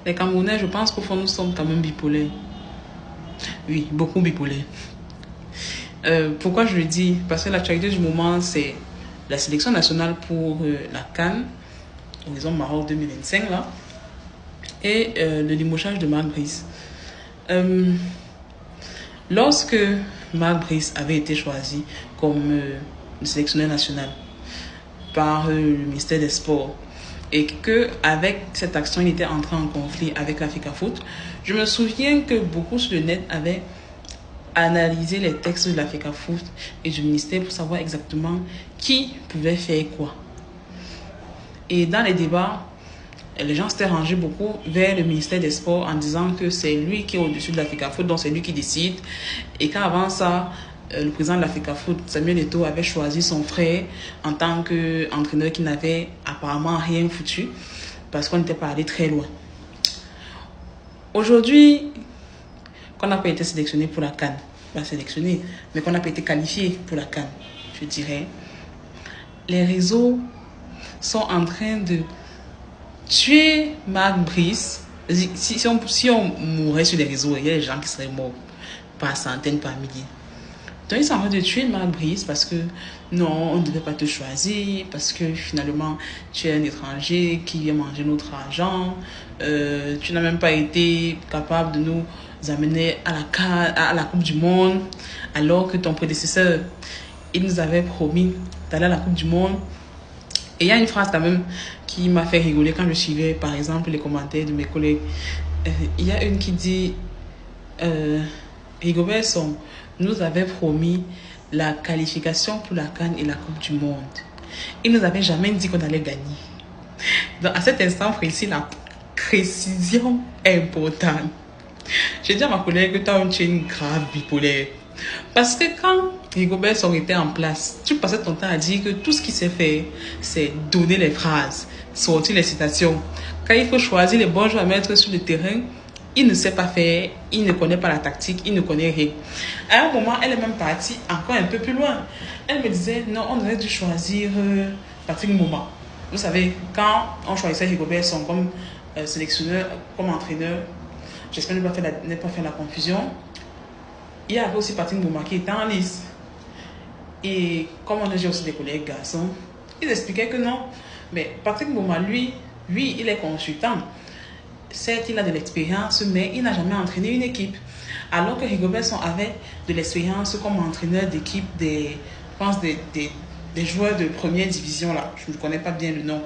Les Camerounais, je pense qu'au fond, nous sommes quand même bipolaires. Oui, beaucoup bipolaires. Pourquoi je le dis? Parce que l'actualité du moment, c'est la sélection nationale pour la CAN, horizon Maroc 2025, là, et le limogeage de Marc Brice. Lorsque Marc Brice avait été choisi comme sélectionneur national par le ministère des Sports, et qu'avec cette action, il était entré en conflit avec l'Africafoot, je me souviens que beaucoup sur le net avaient analysé les textes de l'Africafoot et du ministère pour savoir exactement qui pouvait faire quoi. Et dans les débats, les gens s'étaient rangés beaucoup vers le ministère des Sports en disant que c'est lui qui est au-dessus de l'Africafoot, donc c'est lui qui décide. Et qu'avant ça, le président de l'Africafoot, Samuel Eto'o, avait choisi son frère en tant qu'entraîneur qui n'avait apparemment rien foutu parce qu'on n'était pas allé très loin. Aujourd'hui, qu'on n'a pas été sélectionné pour la CAN, pas sélectionné, mais qu'on n'a pas été qualifié pour la CAN, je dirais, les réseaux sont en train de tuer Marc Brice. Si on mourait sur les réseaux, il y a des gens qui seraient morts par centaines, par milliers. Donc ils sont en train de tuer Marc Brice parce que non, on ne devait pas te choisir, parce que finalement tu es un étranger qui vient manger notre argent, tu n'as même pas été capable de nous amener à la Coupe du Monde, alors que ton prédécesseur, il nous avait promis d'aller à la Coupe du Monde. Et il y a une phrase quand même qui m'a fait rigoler quand je suivais par exemple les commentaires de mes collègues. Il y a une qui dit Rigobert Song nous avait promis la qualification pour la CAN et la Coupe du Monde. Il nous avait jamais dit qu'on allait gagner. Donc à cet instant précis, la précision est importante. J'ai dit à ma collègue que tu es une grave bipolaire. Parce que quand Rigobert Song était en place, tu passais ton temps à dire que tout ce qu'il sait faire, c'est donner les phrases, sortir les citations. Quand il faut choisir les bons joueurs à mettre sur le terrain, il ne sait pas faire, il ne connaît pas la tactique, il ne connaît rien. À un moment, elle est même partie encore un peu plus loin. Elle me disait, non, on aurait dû choisir Patrick Mboma. Vous savez, quand on choisissait Rigobert Song comme sélectionneur, comme entraîneur, j'espère ne pas faire la confusion, il y avait aussi Patrick Mboma qui était en lice. Et comme on a déjà aussi des collègues garçons, ils expliquaient que non. Mais Patrick Mboma, lui, il est consultant. Certes, il a de l'expérience, mais il n'a jamais entraîné une équipe. Alors que Rigobert Song avait de l'expérience comme entraîneur d'équipe des joueurs de première division, là. Je ne connais pas bien le nom.